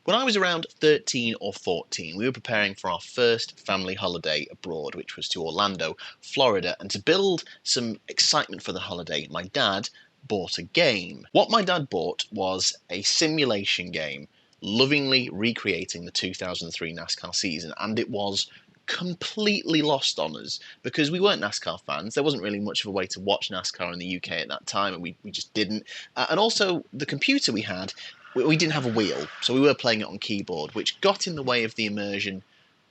When I was around 13 or 14, we were preparing for our first family holiday abroad, which was to Orlando, Florida, and to build some excitement for the holiday, my dad bought a game. What my dad bought was a simulation game, lovingly recreating the 2003 NASCAR season, and it was completely lost on us because we weren't NASCAR fans. There wasn't really much of a way to watch NASCAR in the UK at that time, and we just didn't. And also, the computer we had, we didn't have a wheel, so we were playing it on keyboard, which got in the way of the immersion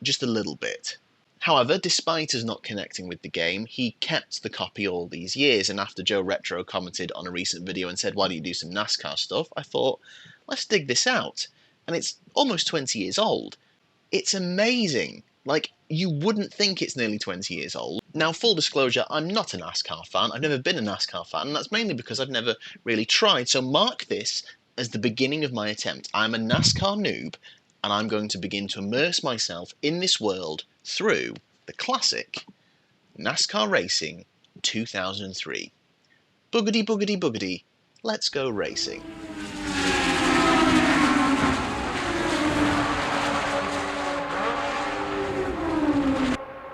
just a little bit. However, despite us not connecting with the game, he kept the copy all these years, and after Joe Retro commented on a recent video and said, "Why don't you do some NASCAR stuff?" I thought, let's dig this out. And it's almost 20 years old. It's amazing. Like, you wouldn't think it's nearly 20 years old. Now, full disclosure, I'm not a NASCAR fan. I've never been a NASCAR fan, and that's mainly because I've never really tried. So mark this as the beginning of my attempt. I'm a NASCAR noob, and I'm going to begin to immerse myself in this world through the classic NASCAR Racing 2003. Boogity, boogity, boogity, let's go racing.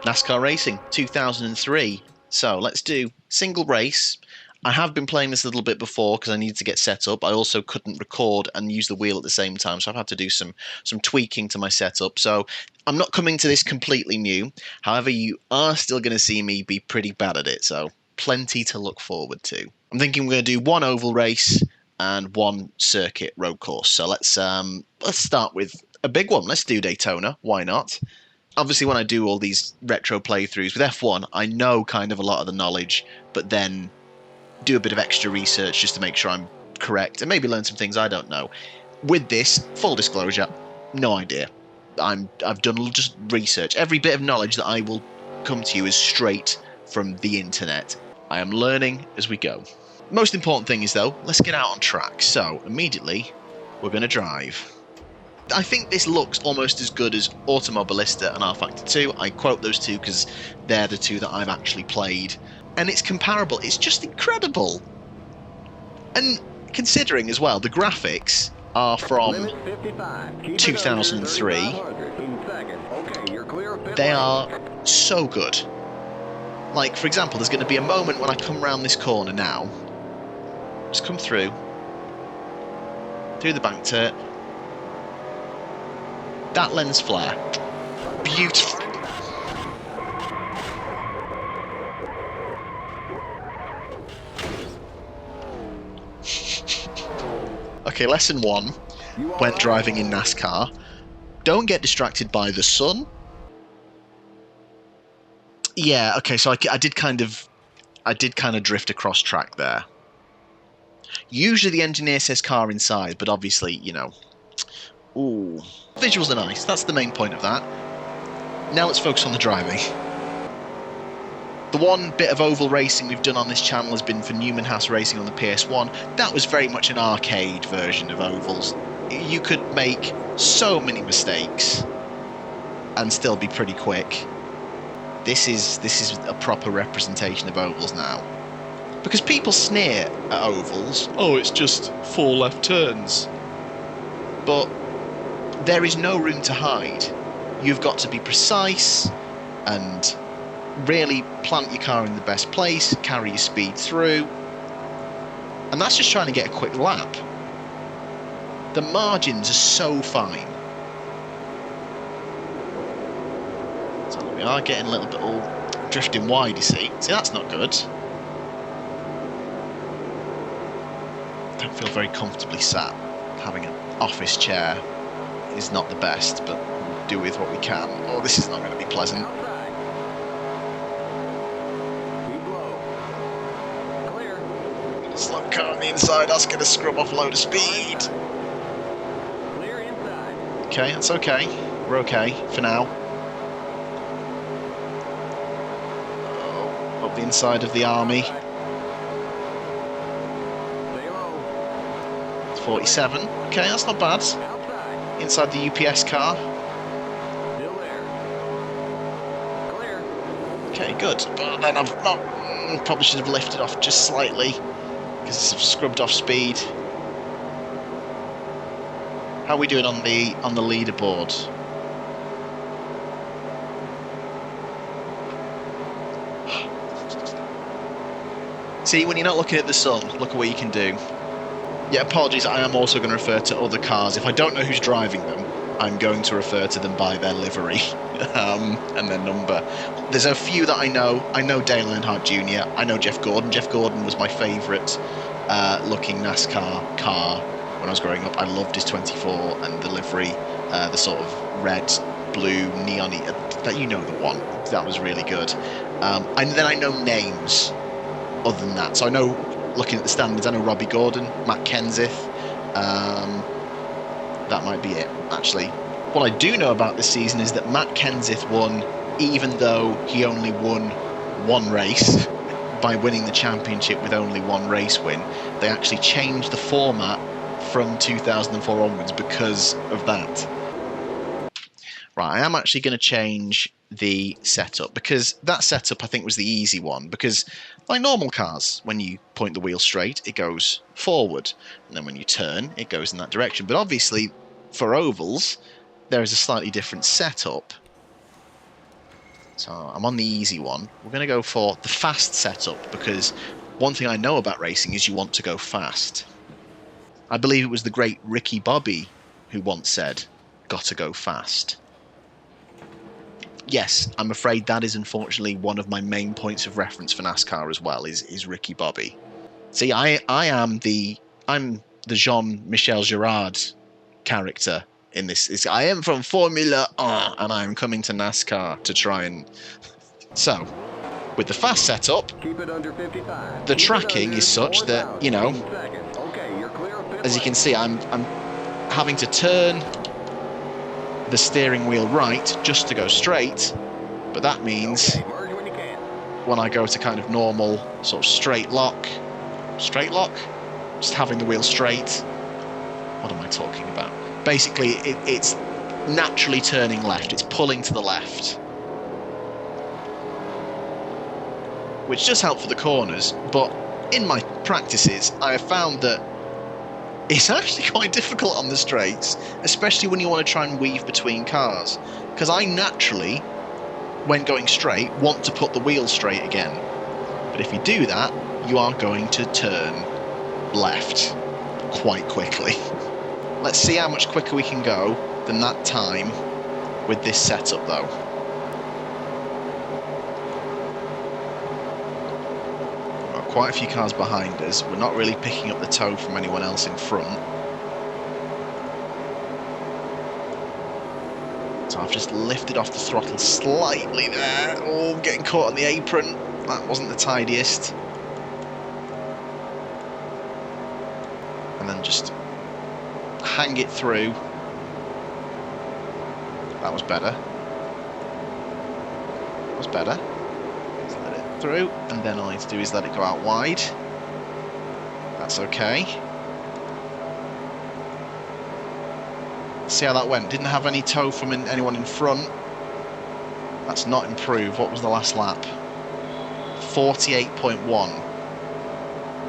NASCAR Racing 2003. So let's do single race. I have been playing this a little bit before because I needed to get set up. I also couldn't record and use the wheel at the same time, so I've had to do some tweaking to my setup. So I'm not coming to this completely new. However, you are still going to see me be pretty bad at it, so plenty to look forward to. I'm thinking we're going to do one oval race and one circuit road course. So let's start with a big one. Let's do Daytona. Why not? Obviously, when I do all these retro playthroughs with F1, I know kind of a lot of the knowledge, but then do a bit of extra research just to make sure I'm correct and maybe learn some things I don't know. With this, full disclosure, no idea. I've done just research. Every bit of knowledge that I will come to you is straight from the internet. I am learning as we go. Most important thing is, though, let's get out on track. So, immediately, we're going to drive. I think this looks almost as good as Automobilista and R-Factor 2. I quote those two because they're the two that I've actually played. And it's comparable. It's just incredible. And considering as well, the graphics are from 2003. They are so good. Like, for example, there's going to be a moment when I come around this corner now. Just come through the bank turn. That lens flare. Beautiful. Okay, lesson 1 when driving in NASCAR. Don't get distracted by the sun. Yeah, okay, so I did kind of drift across track there. Usually the engineer says car inside, but obviously, you know. Ooh. Visuals are nice, that's the main point of that. Now let's focus on the driving. The one bit of oval racing we've done on this channel has been for Newman Haas Racing on the PS1. That was very much an arcade version of ovals. You could make so many mistakes and still be pretty quick. This is a proper representation of ovals now. Because people sneer at ovals. Oh, it's just 4 left turns. But there is no room to hide. You've got to be precise and really plant your car in the best place, carry your speed through. And that's just trying to get a quick lap. The margins are so fine. So we are getting a little bit all drifting wide, you see. See, that's not good. Don't feel very comfortably sat. Having an office chair is not the best, but we'll do with what we can. Oh, this is not going to be pleasant. Slow car on the inside, that's going to scrub off a load of speed. Okay, that's okay. We're okay for now. Oh, up the inside of the army. 47. Okay, that's not bad. Inside the UPS car. Okay, good. But then I've not. Probably should have lifted off just slightly because it's scrubbed off speed. How are we doing on the leaderboard? See, when you're not looking at the sun, look at what you can do. Yeah, apologies, I am also going to refer to other cars. If I don't know who's driving them, I'm going to refer to them by their livery and their number. There's a few that I know. I know Dale Earnhardt Jr. I know Jeff Gordon. Jeff Gordon was my favourite looking NASCAR car when I was growing up. I loved his 24 and the livery, the sort of red, blue, neon, that, you know, the one. That was really good. And then I know names other than that. So I know, looking at the standards, I know Robbie Gordon, Matt Kenseth. That might be it, actually. What I do know about this season is that Matt Kenseth won, even though he only won one race. By winning the championship with only one race win, they actually changed the format from 2004 onwards because of that. Right, I am actually going to change the setup, because that setup I think was the easy one, because like normal cars, when you point the wheel straight it goes forward, and then when you turn it goes in that direction. But obviously for ovals there is a slightly different setup, so I'm on the easy one. We're going to go for the fast setup, because one thing I know about racing is you want to go fast. I believe it was the great Ricky Bobby who once said, "Gotta go fast." Yes, I'm afraid that is unfortunately one of my main points of reference for NASCAR as well, is Ricky Bobby. See, I'm the Jean-Michel Girard character in this. I am from Formula 1 and I'm coming to NASCAR to try and... So, with the fast setup, Keep it under 55. the tracking is such that, you know, as you can see, I'm having to turn the steering wheel right just to go straight, but that means when I go to kind of normal sort of straight lock, just having the wheel straight. What am I talking about? Basically it's naturally turning left, it's pulling to the left, which does help for the corners, but in my practices I have found that it's actually quite difficult on the straights, especially when you want to try and weave between cars, because I naturally, when going straight, want to put the wheel straight again. But if you do that, you are going to turn left quite quickly. Let's see how much quicker we can go than that time with this setup though. Quite a few cars behind us. We're not really picking up the tow from anyone else in front. So I've just lifted off the throttle slightly there. Oh, getting caught on the apron. That wasn't the tidiest. And then just hang it through. That was better. That was better. Through, and then all I need to do is let it go out wide. That's okay. See how that went? Didn't have any tow from anyone in front. That's not improved. What was the last lap? 48.1.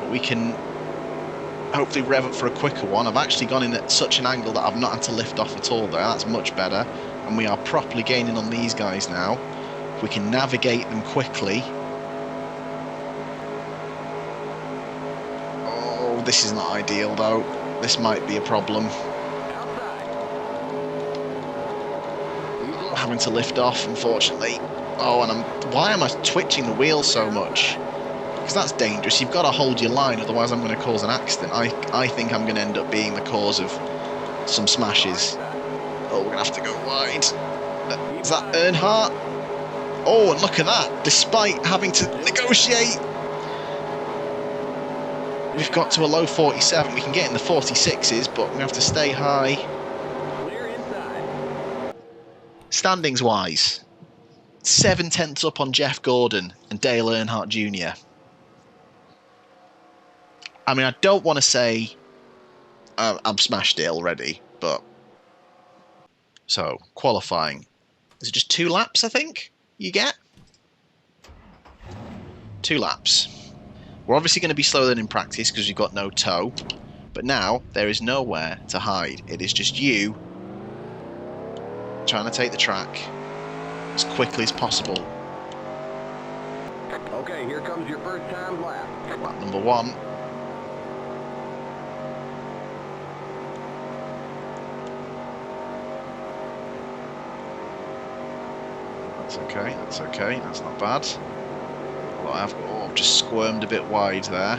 But we can hopefully rev up for a quicker one. I've actually gone in at such an angle that I've not had to lift off at all there. That's much better. And we are properly gaining on these guys now. If we can navigate them quickly. This is not ideal though. This might be a problem. I'm having to lift off, unfortunately. Oh, and why am I twitching the wheel so much? Because that's dangerous. You've got to hold your line, otherwise I'm going to cause an accident. I think I'm going to end up being the cause of some smashes. Oh, we're going to have to go wide. Is that Earnhardt? Oh, and look at that. Despite having to negotiate, we've got to a low 47. We can get in the 46s, but we have to stay high. Standings wise, 7 tenths up on Jeff Gordon and Dale Earnhardt Jr. I mean, I don't want to say I've smashed it already, but... So, qualifying. Is it just 2 laps, I think, you get? 2 laps. We're obviously going to be slower than in practice because we've got no tow. But But now there is nowhere to hide. It is just you trying to take the track as quickly as possible. Okay, here comes your first time lap. Lap number 1. That's okay, that's okay, that's not bad. Well, I've just squirmed a bit wide there.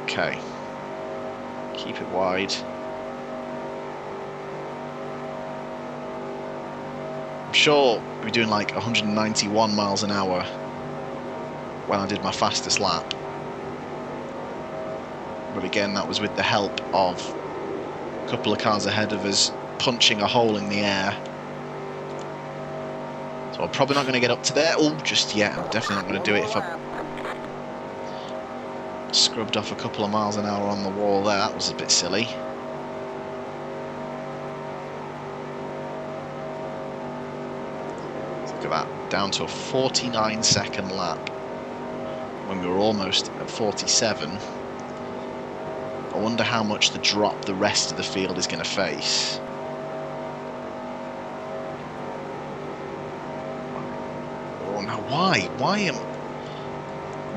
Okay. Keep it wide. I'm sure we're doing like 191 miles an hour when I did my fastest lap. But again, that was with the help of a couple of cars ahead of us punching a hole in the air. So I'm probably not going to get up to there. Oh, just yet. I'm definitely not going to do it if I scrubbed off a couple of miles an hour on the wall there. That was a bit silly. Look at that. Down to a 49-second lap when we were almost at 47. I wonder how much the drop the rest of the field is going to face. Oh no, why?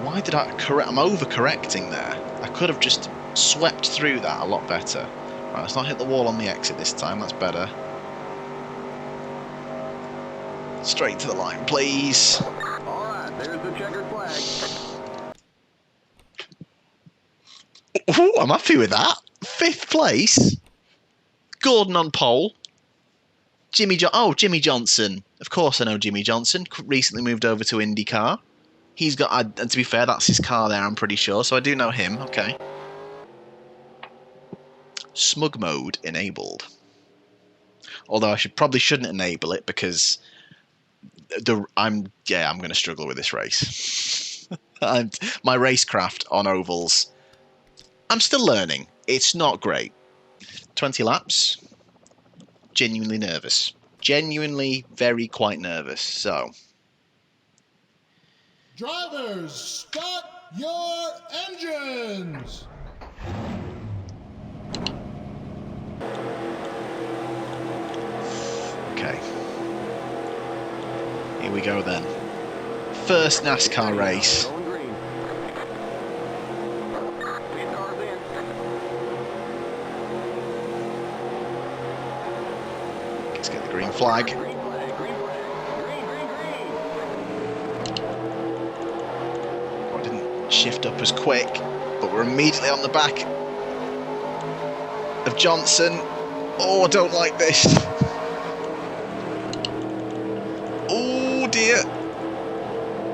Why did I correct? I'm overcorrecting there. I could have just swept through that a lot better. Right, let's not hit the wall on the exit this time, that's better. Straight to the line, please. Alright, there's the checkered flag. Ooh, I'm happy with that. 5th place. Gordon on pole. Jimmy Johnson. Of course I know Jimmy Johnson. Recently moved over to IndyCar. He's got, and to be fair, that's his car there, I'm pretty sure, so I do know him. Okay. Smug mode enabled. Although I probably shouldn't enable it because I'm going to struggle with this race. And my racecraft on ovals, I'm still learning. It's not great. 20 laps. Genuinely nervous. Genuinely quite nervous. So. Drivers, start your engines! Okay. Here we go then. First NASCAR race. Going green. Pit car's in. Let's get the green flag. Green flag, green flag. Green, green, green. Oh, I didn't shift up as quick, but we're immediately on the back of Johnson. Oh, I don't like this. Oh dear.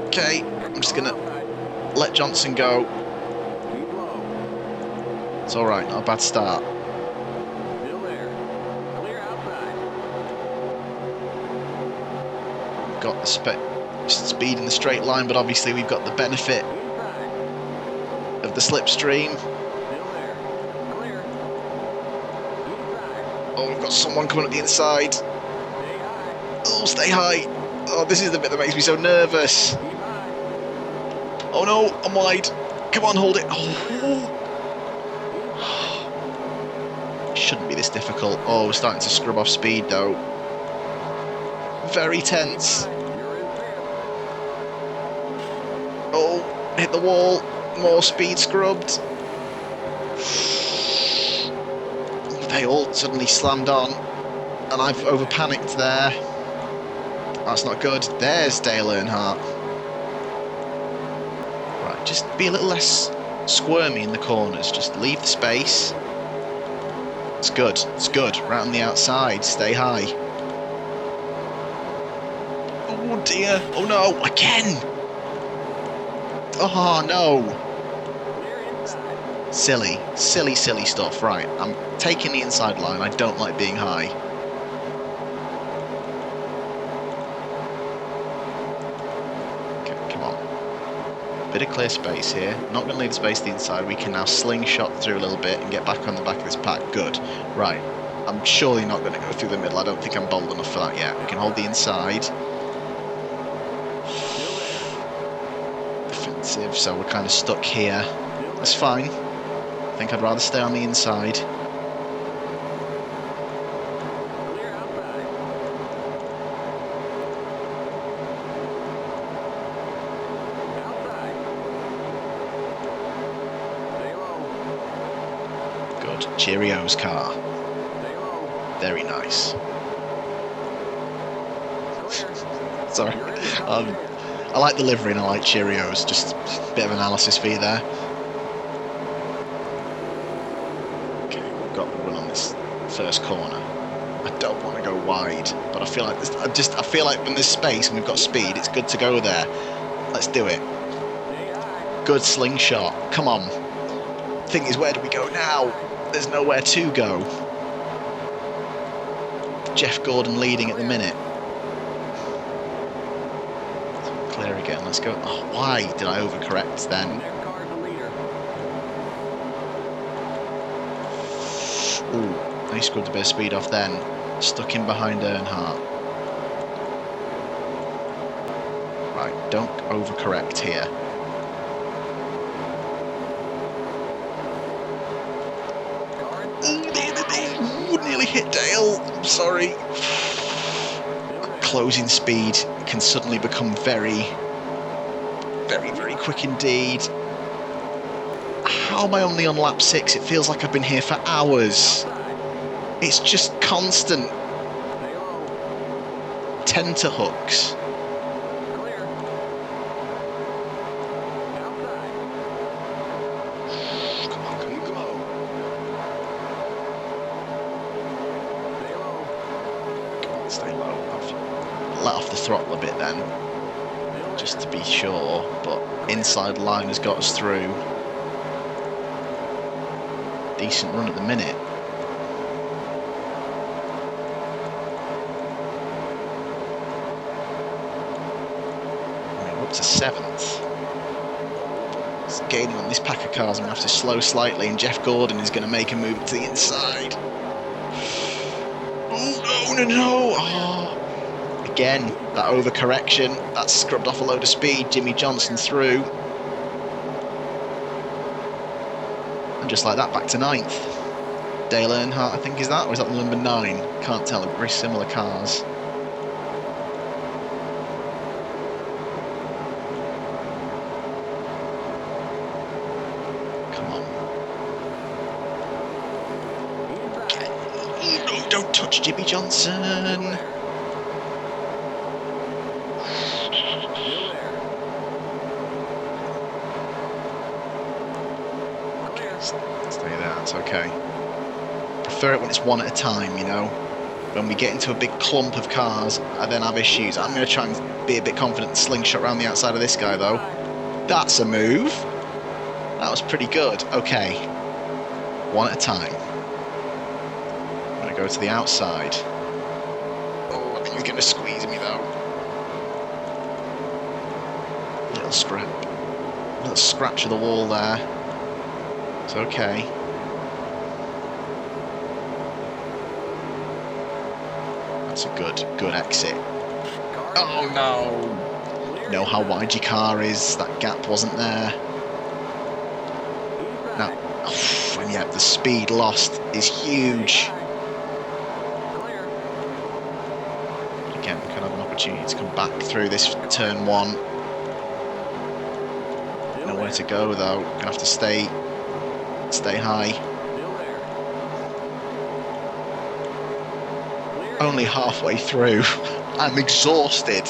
Okay, I'm just gonna let Johnson go. Keep low. It's alright, not a bad start. Still there. Clear outside. We've got the speed in the straight line, but obviously we've got the benefit Inside. of the slipstream. Still there. Clear. Inside. Oh, we've got someone coming up the inside. Stay high. Oh, stay high. Oh, this is the bit that makes me so nervous. Keep high. Oh no, I'm wide. Come on, hold it. Oh. Shouldn't be this difficult. Oh, we're starting to scrub off speed though. Very tense. You're in fifth. Oh, hit the wall. More speed scrubbed. They all suddenly slammed on, and I've over panicked there. That's not good. There's Dale Earnhardt. Right, just be a little less squirmy in the corners. Just leave the space. It's good. It's good. Right on the outside. Stay high. Oh dear. Oh no. Again. Oh no. Clear inside. Silly. Silly, silly stuff. Right. I'm taking the inside line. I don't like being high. Bit of clear space here. Not going to leave the space to the inside. We can now slingshot through a little bit and get back on the back of this pack. Good. Right. I'm surely not going to go through the middle. I don't think I'm bold enough for that yet. We can hold the inside. defensive, so we're kind of stuck here. That's fine. I think I'd rather stay on the inside. Clear outside. Outside. Stay low. Good. Cheerios car. Stay low. Very nice. Clear. Sorry. You're in the top 10. I like the livery and I like Cheerios. Just a bit of analysis for you there. Okay, we've got the run on this first corner. I don't want to go wide, but I feel like I feel like when there's space and we've got speed, it's good to go there. Let's do it. Stay high. Good slingshot. Come on. Thing is, where do we go now? There's nowhere to go. Jeff Gordon leading at the minute. Clear again. Let's go. Oh, why did I overcorrect then? Next car's the leader. Ooh, he scrubbed a bit of speed off then. Stuck in behind Earnhardt. Right, don't overcorrect here. Ooh, nearly hit Dale. I'm sorry. Closing speed can suddenly become very, very, very quick indeed. How am I only on lap 6? It feels like I've been here for hours. It's just constant. Stay low. Tenterhooks. Clear. Outside. Come on, come on, come on. Stay low. Come on, stay low. I've let off the throttle a bit then, just to be sure, but inside line has got us through. Decent run at the minute. We're up to 7th. It's gaining on this pack of cars. I'm going to have to slow slightly, and Jeff Gordon is going to make a move to the inside. Oh, no, no, no. Oh. Again, that overcorrection. That's scrubbed off a load of speed. Jimmy Johnson through. And just like that, back to 9th. Dale Earnhardt, I think, is that? Or is that the number 9? Can't tell. Very similar cars. Come on. Inside. Oh, no, don't touch Jimmy Johnson. Still there. Clear. Stay there, that's okay. Prefer it when it's one at a time, you know. When we get into a big clump of cars, I then have issues. I'm going to try and be a bit confident and slingshot around the outside of this guy, though. That's a move. That was pretty good. Okay. One at a time. I'm going to go to the outside. Oh, I think he's going to squeeze me, though. Little scrap. Little scratch of the wall there. It's okay. That's a good exit. Oh no! Know how wide your car is. That gap wasn't there. Now, and yeah, the speed lost is huge. Again, we could have an opportunity to come back through this turn 1. Nowhere to go though. Gonna have to stay high. Only halfway through. I'm exhausted.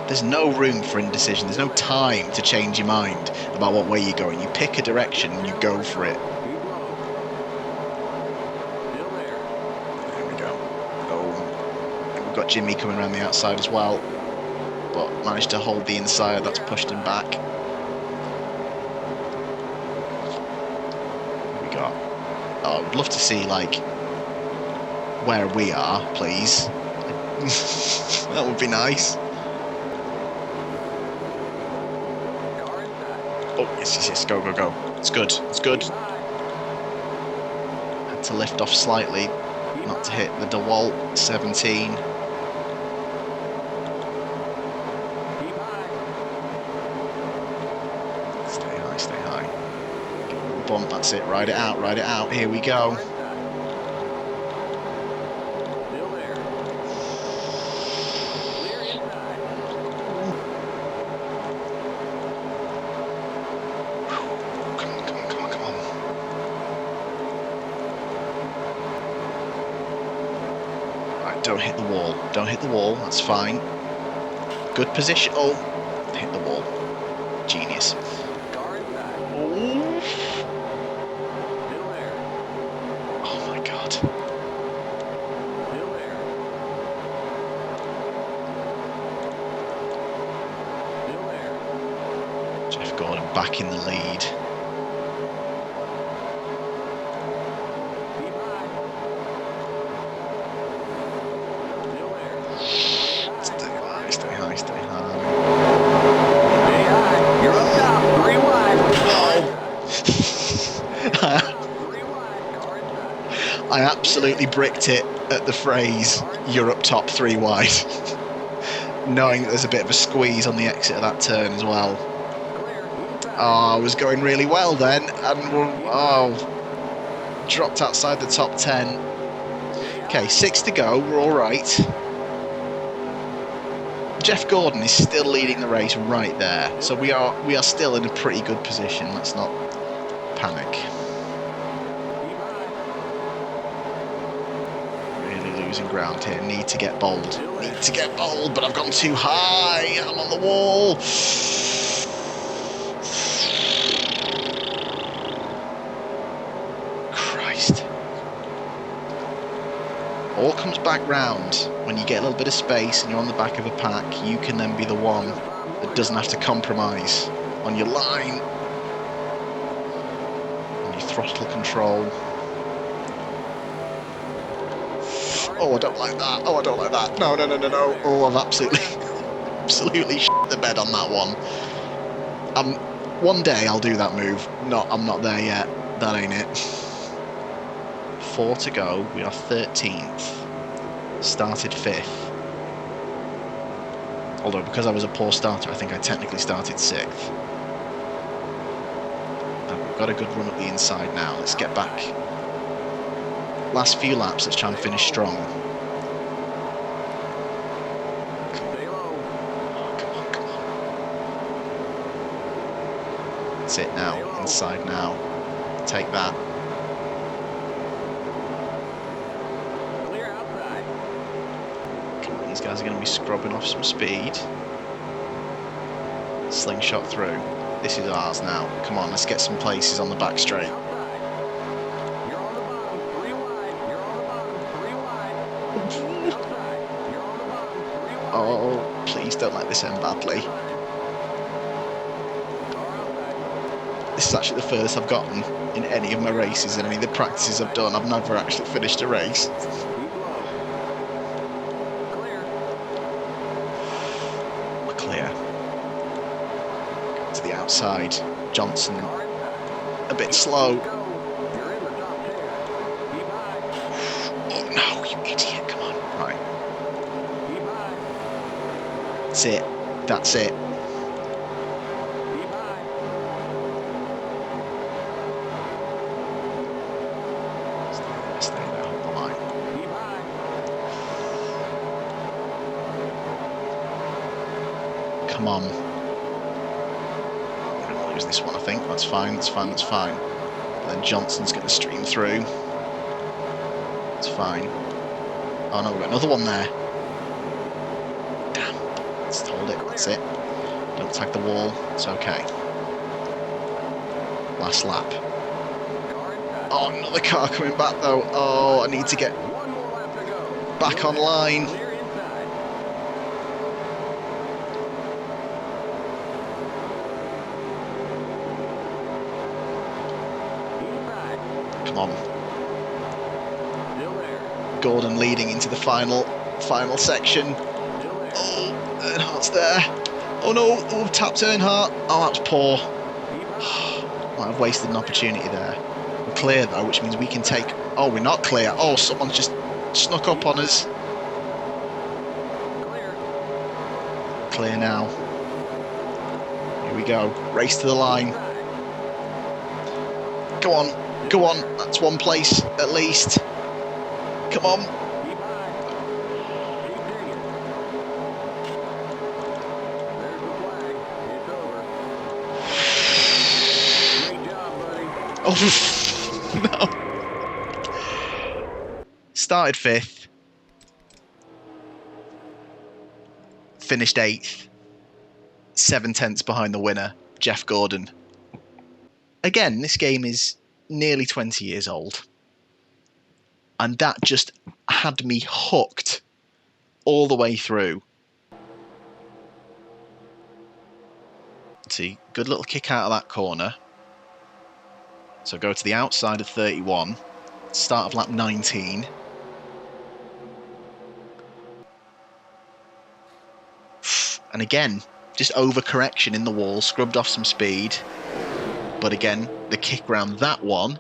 There's no room for indecision. There's no time to change your mind about what way you're going. You pick a direction and you go for it. There we go. Oh, and we've got Jimmy coming around the outside as well, but managed to hold the inside. That's pushed him back. We got. Oh, I would love to see like where we are, please. That would be nice. Oh, yes, go. It's good. Had to lift off slightly. not to hit the DeWalt 17. Stay high, stay high. Give it a little bump, that's it. Ride it out, here we go. Don't hit the wall. Don't hit the wall. That's fine. Good position. Oh, hit the wall. Genius. Oh my God. Jeff Gordon back in the lead. I absolutely bricked it at the phrase, "You're up top 3 wide," knowing that there's a bit of a squeeze on the exit of that turn as well. Oh, I was going really well then, and dropped outside the top 10. Okay, 6 to go, we're all right. Jeff Gordon is still leading the race right there, so we are still in a pretty good position. Let's not panic. Losing ground here. Need to get bold, but I've gone too high. I'm on the wall. Christ. All comes back round when you get a little bit of space and you're on the back of a pack. You can then be the one that doesn't have to compromise on your line, on your throttle control. Oh, I don't like that. Oh, I don't like that. No. Oh, I've absolutely shit the bed on that one. One day I'll do that move. No, I'm not there yet. That ain't it. 4 to go. We are 13th. Started 5th. Although, because I was a poor starter, I think I technically started 6th. We've got a good run up the inside now. Let's get back. Last few laps, let's try and finish strong. Oh, come on. That's it now, inside now. Take that. Come on, these guys are going to be scrubbing off some speed. Slingshot through. This is ours now. Come on, let's get some places on the back straight. Oh, please don't let this end badly. This is actually the furthest I've gotten in any of my races and any of the practices I've done. I've never actually finished a race. We're clear. To the outside. Johnson a bit slow. Oh no, you idiot, come on. Right. That's it. That's it. Stay there, hold the line. Come on. We're going to lose this one, I think. That's fine, that's fine, that's fine. But then Johnson's going to stream through. It's fine. Oh no, we've got another one there. Hold it, that's it. Don't tag the wall, it's okay. Last lap. Oh, another car coming back though. Oh, I need to get back online. Come on. Gordon leading into the final section. Oh, Earnhardt's there. Oh no, oh, tapped Earnhardt. Oh, that's poor. Might have wasted an opportunity there. We're clear though, which means we can take... Oh, we're not clear. Oh, someone's just snuck up on us. Clear now. Here we go. Race to the line. Go on. Go on. That's one place at least. Come on. Oh, no. Started 5th. Finished 8th. 7/10 behind the winner, Jeff Gordon. Again, this game is nearly 20 years old. And that just had me hooked all the way through. See, good little kick out of that corner. So go to the outside of 31, start of lap 19. And again, just overcorrection in the wall, scrubbed off some speed. But again, the kick round that one,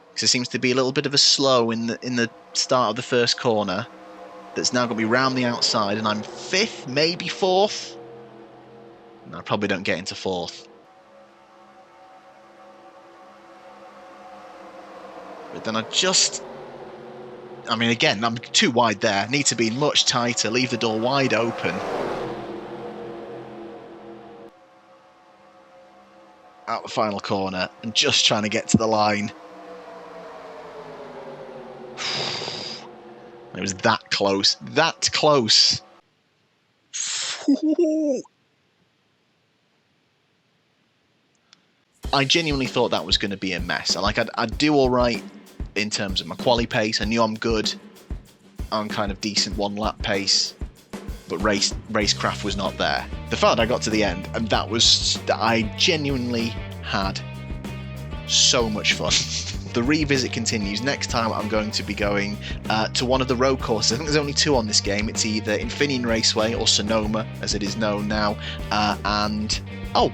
because there seems to be a little bit of a slow in the start of the first corner. That's now going to be round the outside, and I'm 5th, maybe 4th. And I probably don't get into 4th. But then I mean, again, I'm too wide there. Need to be much tighter, leave the door wide open. Out the final corner, and just trying to get to the line. It was that close. That close. I genuinely thought that was going to be a mess. I'd do all right in terms of my quali pace. I knew I'm good on kind of decent one lap pace, but racecraft was not there. The fact I got to the end, and I genuinely had so much fun. The revisit continues. Next time I'm going to be going to one of the road courses. I think there's only 2 on this game. It's either Infineon Raceway or Sonoma, as it is known now, and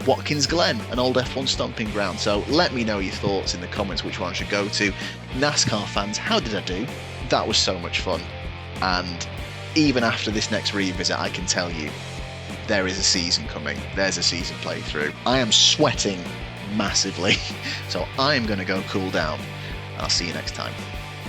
Watkins Glen, an old F1 stomping ground. So let me know your thoughts in the comments which one I should go to. NASCAR fans, how did I do? That was so much fun. And even after this next revisit, I can tell you, there is a season coming. There's a season playthrough. I am sweating massively, so I am going to go cool down. I'll see you next time.